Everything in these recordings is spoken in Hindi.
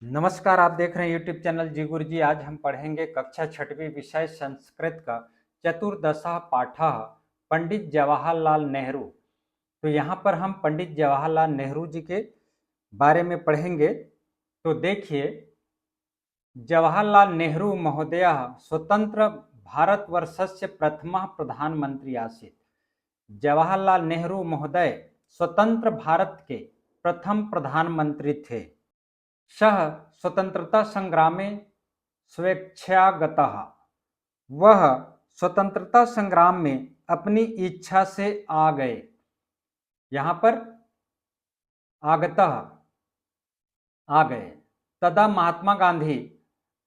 नमस्कार, आप देख रहे हैं यूट्यूब चैनल जी गुरुजी। आज हम पढ़ेंगे कक्षा छठवीं विषय संस्कृत का चतुर्दशः पाठः पंडित जवाहरलाल नेहरू। तो यहाँ पर हम पंडित जवाहरलाल नेहरू जी के बारे में पढ़ेंगे। तो देखिए, जवाहरलाल नेहरू महोदयः स्वतंत्र भारतवर्षस्य प्रथमः प्रधानमंत्री आसीत्। जवाहरलाल नेहरू महोदय स्वतंत्र भारत के प्रथम प्रधानमंत्री थे। सः स्वतंत्रता संग्रामे स्वेच्छयागतः। वह स्वतंत्रता संग्राम में अपनी इच्छा से आ गए। यहाँ पर आगतः आ गए। तदा महात्मा गांधी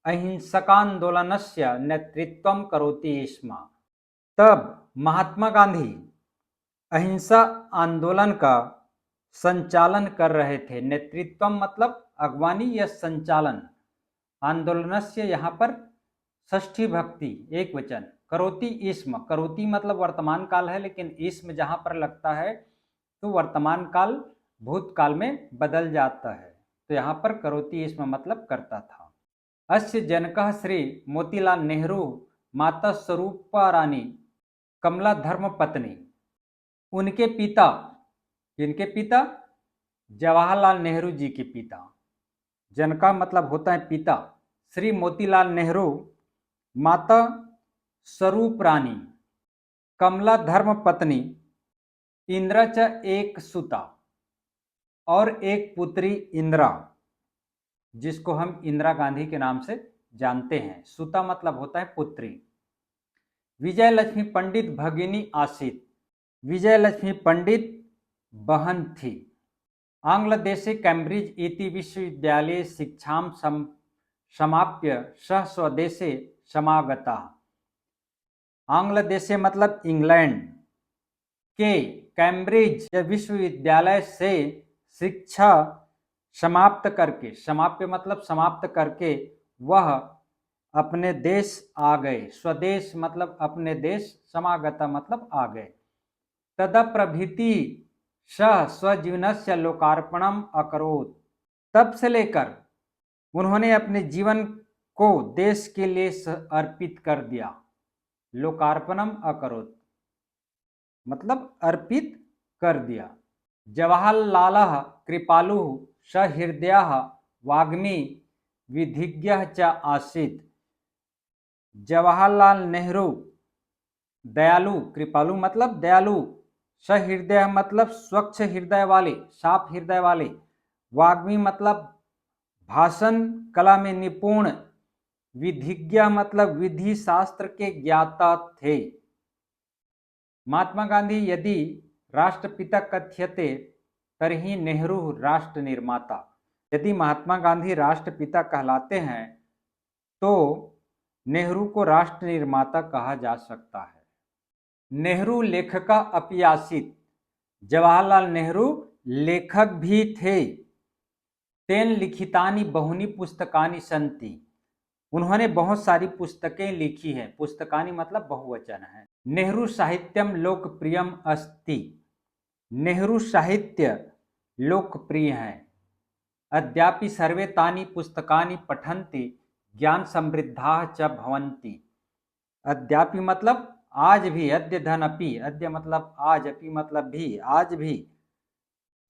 अहिंसकांदोलनस्य नेतृत्वं करोति स्म। तब महात्मा गांधी अहिंसा आंदोलन का संचालन कर रहे थे। नेतृत्व मतलब अगवानी या संचालन। आंदोलनस्य यहाँ पर षष्ठी भक्ति एक वचन। करोति इस्म, करोति मतलब वर्तमान काल है, लेकिन इस्म जहाँ पर लगता है तो वर्तमान काल भूतकाल में बदल जाता है। तो यहाँ पर करोति इस्म मतलब करता था। अस्य जनकः श्री मोतीलाल नेहरू माता स्वरूपा रानी कमला धर्म पत्नी। उनके पिता, इनके पिता जवाहरलाल नेहरू जी के पिता, जनका मतलब होता है पिता, श्री मोतीलाल नेहरू माता स्वरूप रानी कमला धर्म पत्नी इंदिरा च एक सुता, और एक पुत्री इंदिरा, जिसको हम इंदिरा गांधी के नाम से जानते हैं। सुता मतलब होता है पुत्री। विजय लक्ष्मी पंडित भगिनी आसित। विजय लक्ष्मी पंडित बहन थी। आंग्ल देशे कैम्ब्रिज इति विश्वविद्यालये शिक्षां समाप्य सह स्वदेशे समागता। आंग्ल देशे मतलब इंग्लैंड के कैम्ब्रिज विश्वविद्यालय से शिक्षा समाप्त करके, समाप्य मतलब समाप्त करके, वह अपने देश आ गए। स्वदेश मतलब अपने देश, समागता मतलब आ गए। तदा प्रभृति सह स्वजीवनस्य लोकार्पणम अकरोत्। तब से लेकर उन्होंने अपने जीवन को देश के लिए अर्पित कर दिया। लोकार्पणम अकरोत् मतलब अर्पित कर दिया। जवाहरलाल कृपालु सहृदय वाग्मी विधिज्ञ च आसीत्। जवाहरलाल नेहरू दयालु, कृपालु मतलब दयालु, सहृदय मतलब स्वच्छ हृदय वाले, साफ हृदय वाले, वाग्मी मतलब भाषण कला में निपुण, विधिज्ञ मतलब विधि शास्त्र के ज्ञाता थे। महात्मा गांधी यदि राष्ट्रपिता कथ्यते तर्हि नेहरू राष्ट्र निर्माता। यदि महात्मा गांधी राष्ट्रपिता कहलाते हैं तो नेहरू को राष्ट्र निर्माता कहा जा सकता है। नेहरू लेखक अपि आसीत्। जवाहरलाल नेहरू लेखक भी थे। तेन लिखितानि बहुनी पुस्तकानि सन्ति। उन्होंने बहुत सारी पुस्तकें लिखी हैं। पुस्तकानि मतलब बहुवचन है। नेहरू साहित्यम लोकप्रियम अस्ति। नेहरू साहित्य लोकप्रिय है। अद्यापि सर्वे तानि पुस्तकानि पठन्ति ज्ञान समृद्धा च भवन्ति। अद्यापि मतलब आज भी, अद्य धन अपि, अद्य मतलब आज, अपि मतलब भी, आज भी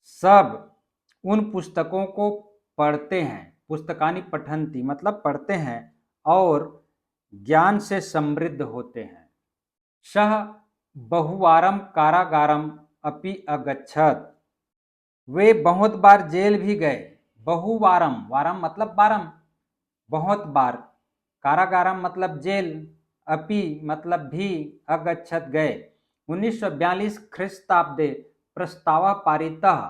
सब उन पुस्तकों को पढ़ते हैं। पुस्तकानि पठन्ति मतलब पढ़ते हैं और ज्ञान से समृद्ध होते हैं। सह बहुवारम कारागारम अपि अगच्छत्। वे बहुत बार जेल भी गए। बहुवारम, वारम मतलब बारम, बहुत बार, कारागारम मतलब जेल, अपि मतलब भी, अगच्छत गए। 1942 ख्रीस्ताब्दे प्रस्ताव पारितः।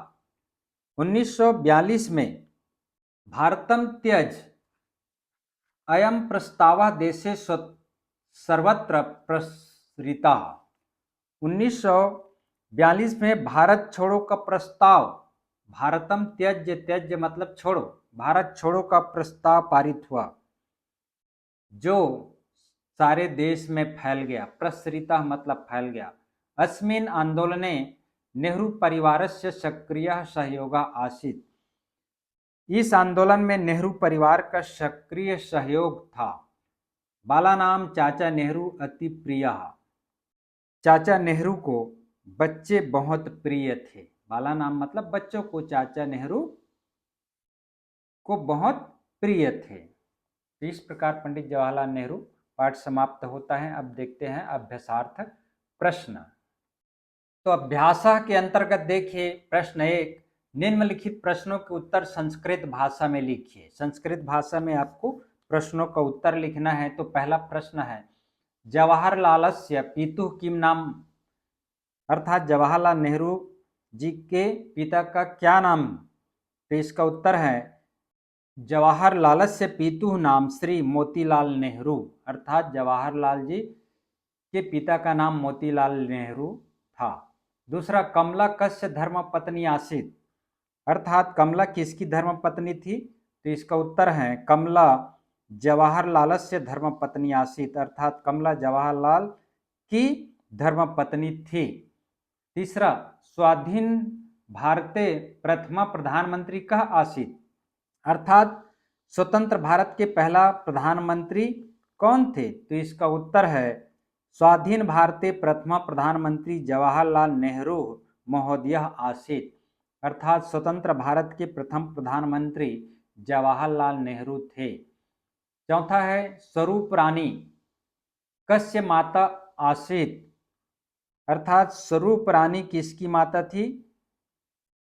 1942 में भारतम त्यज अयम प्रस्ताव देशे सर्वत्र प्रसृतः। 1942 में भारत छोड़ो का प्रस्ताव, भारतम त्यज, त्यज मतलब छोड़ो, भारत छोड़ो का प्रस्ताव पारित हुआ, जो सारे देश में फैल गया। प्रसृतः मतलब फैल गया। अस्मिन् आंदोलने नेहरू परिवारस्य सक्रियः सहयोगः आसीत्। इस आंदोलन में नेहरू परिवार का सक्रिय सहयोग था। बाला नाम चाचा नेहरू अति प्रिय। चाचा नेहरू को बच्चे बहुत प्रिय थे। बाला नाम मतलब बच्चों को चाचा नेहरू को बहुत प्रिय थे। इस प्रकार पंडित जवाहरलाल नेहरू पाठ समाप्त होता है। अब देखते हैं अभ्यासार्थक प्रश्न। तो अभ्यास के अंतर्गत देखिए प्रश्न 1, निम्नलिखित प्रश्नों के उत्तर संस्कृत भाषा में लिखिए। संस्कृत भाषा में आपको प्रश्नों का उत्तर लिखना है। तो पहला प्रश्न है, जवाहरलालस्य पितुः किम नाम, अर्थात जवाहरलाल नेहरू जी के पिता का क्या नाम। तो इसका उत्तर है जवाहरलालस्य पितुः नाम श्री मोतीलाल नेहरू, अर्थात जवाहरलाल जी के पिता का नाम मोतीलाल नेहरू था। दूसरा, कमला कस्य धर्मपत्नी आसीत, अर्थात कमला किसकी धर्मपत्नी थी। तो इसका उत्तर है कमला जवाहरलालस्य धर्मपत्नी आसीत, अर्थात कमला जवाहरलाल की धर्मपत्नी थी। तीसरा, स्वाधीन भारते प्रथमा प्रधानमंत्री कह आसीत, अर्थात स्वतंत्र भारत के पहला प्रधानमंत्री कौन थे। तो इसका उत्तर है स्वाधीन भारते प्रथमा प्रधानमंत्री जवाहरलाल नेहरू महोदय आसीत, अर्थात स्वतंत्र भारत के प्रथम प्रधानमंत्री जवाहरलाल नेहरू थे। चौथा है, स्वरूप रानी कस्य माता आसीत, अर्थात स्वरूप रानी किसकी माता थी।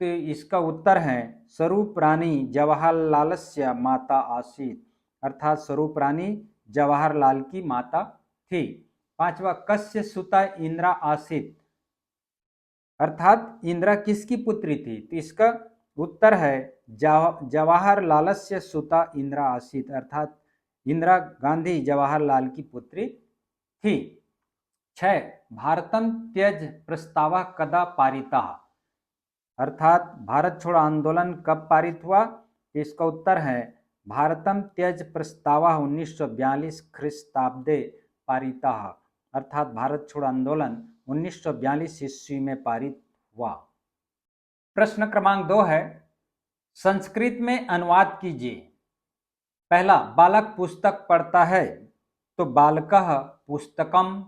तो इसका उत्तर है स्वरूप रानी जवाहरलालस्य माता आसीत, अर्थात स्वरूप रानी जवाहरलाल की माता थी। पांचवा, कस्य सुता इंदिरा आसीत, अर्थात इंदिरा किसकी पुत्री थी। तो इसका उत्तर है जवाहरलालस्य सुता इंदिरा आसीत, अर्थात इंदिरा गांधी जवाहरलाल की पुत्री थी। 6, भारतम त्यज प्रस्ताव कदा पारिता, अर्थात भारत छोड़ो आंदोलन कब पारित हुआ। इसका उत्तर है भारतम त्यज प्रस्ताव 1942 ख्रीस्ताब्दे पारिता, अर्थात भारत छोड़ो आंदोलन 1942 ईस्वी में पारित हुआ। प्रश्न क्रमांक 2 है, संस्कृत में अनुवाद कीजिए। पहला, बालक पुस्तक पढ़ता है तो बालकः पुस्तकम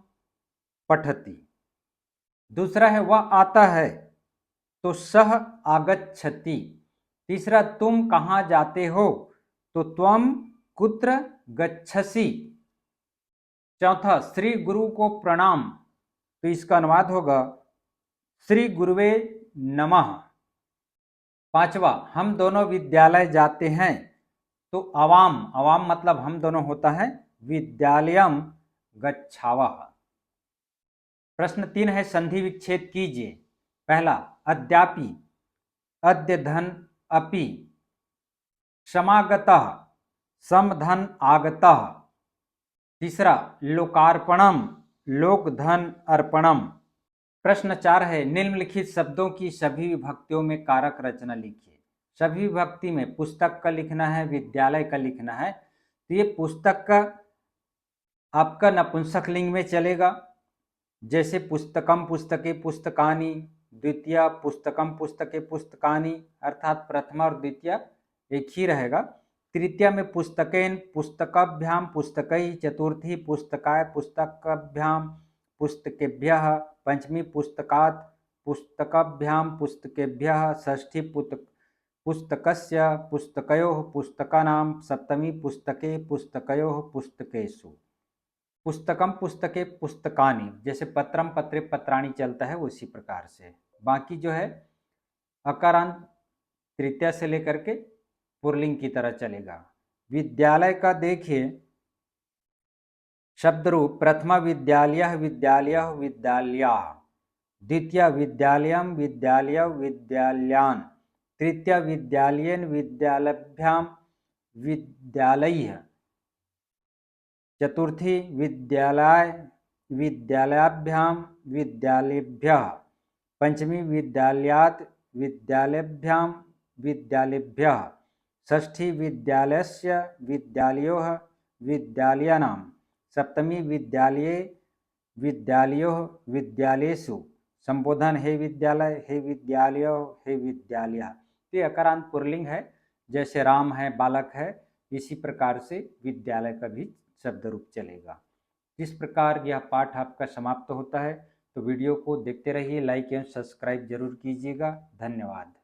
पठति। दूसरा है, वह आता है तो सह आगच्छति। तीसरा, तुम कहाँ जाते हो तो त्वम कुत्र गच्छसि। चौथा, श्री गुरु को प्रणाम, तो इसका अनुवाद होगा श्री गुरुवे नमः। पांचवा, हम दोनों विद्यालय जाते हैं तो अवाम, अवाम मतलब हम दोनों होता है विद्यालयम गच्छावः। प्रश्न 3 है, संधि विच्छेद कीजिए। पहला, अद्यापि, अद्यधन अपि, समागतः, समधन आगतः। तीसरा, लोकार्पणम, लोकधन अर्पणम। प्रश्न 4 है, निम्नलिखित शब्दों की सभी विभक्तियों में कारक रचना लिखिए। सभी विभक्ति में पुस्तक का लिखना है, विद्यालय का लिखना है। तो ये पुस्तक का आपका नपुंसकलिंग में चलेगा, जैसे पुस्तकम पुस्तके पुस्तकानि, द्वितीय पुस्तकम पुस्तके पुस्तकानि, अर्थात प्रथमा और द्वितीय एक ही रहेगा। तृतीय में पुस्तकेन पुस्तकभ्याम पुस्तकै, चतुर्थी पुस्तकाय पुस्तकभ्याम पुस्तकेभ्यः, पंचमी पुस्तकात् पुस्तकभ्याम पुस्तकेभ्यः, षष्ठी पुस्तकस्य पुस्तकयोः पुस्तकानां, सप्तमी पुस्तके पुस्तकयोः पुस्तकेषु। पुस्तकम पुस्तके पुस्तकानि, जैसे पत्रम पत्रे पत्राणी चलता है उसी प्रकार से। बाकी जो है अकारांत तृतीया से लेकर के पुरलिंग की तरह चलेगा। विद्यालय का देखिए शब्द रूप, प्रथमा विद्यालयः विद्यालयः विद्यालयाः, द्वितीय विद्यालयम विद्यालय विद्यालयान्, तृतीय विद्यालयेन विद्यालयभ्याम विद्यालयः, चतुर्थी विद्यालय विद्यालयाभ्याम विद्यालयेभ्यः, पंचमी विद्यालयात् विद्यालयभ्याम विद्यालयेभ्यः, षष्ठी विद्यालयस्य विद्यालयोः विद्यालयानां, सप्तमी विद्यालये विद्यालयोः विद्यालयेषु। संबोधन हे विद्यालय, हे विद्यालय, हे विद्यालय। ये अकारांत पुरलिंग है, जैसे राम है बालक है, इसी प्रकार से विद्यालय का भी शब्द रूप चलेगा। जिस प्रकार यह पाठ आपका समाप्त होता है, तो वीडियो को देखते रहिए, लाइक एवं सब्सक्राइब जरूर कीजिएगा। धन्यवाद।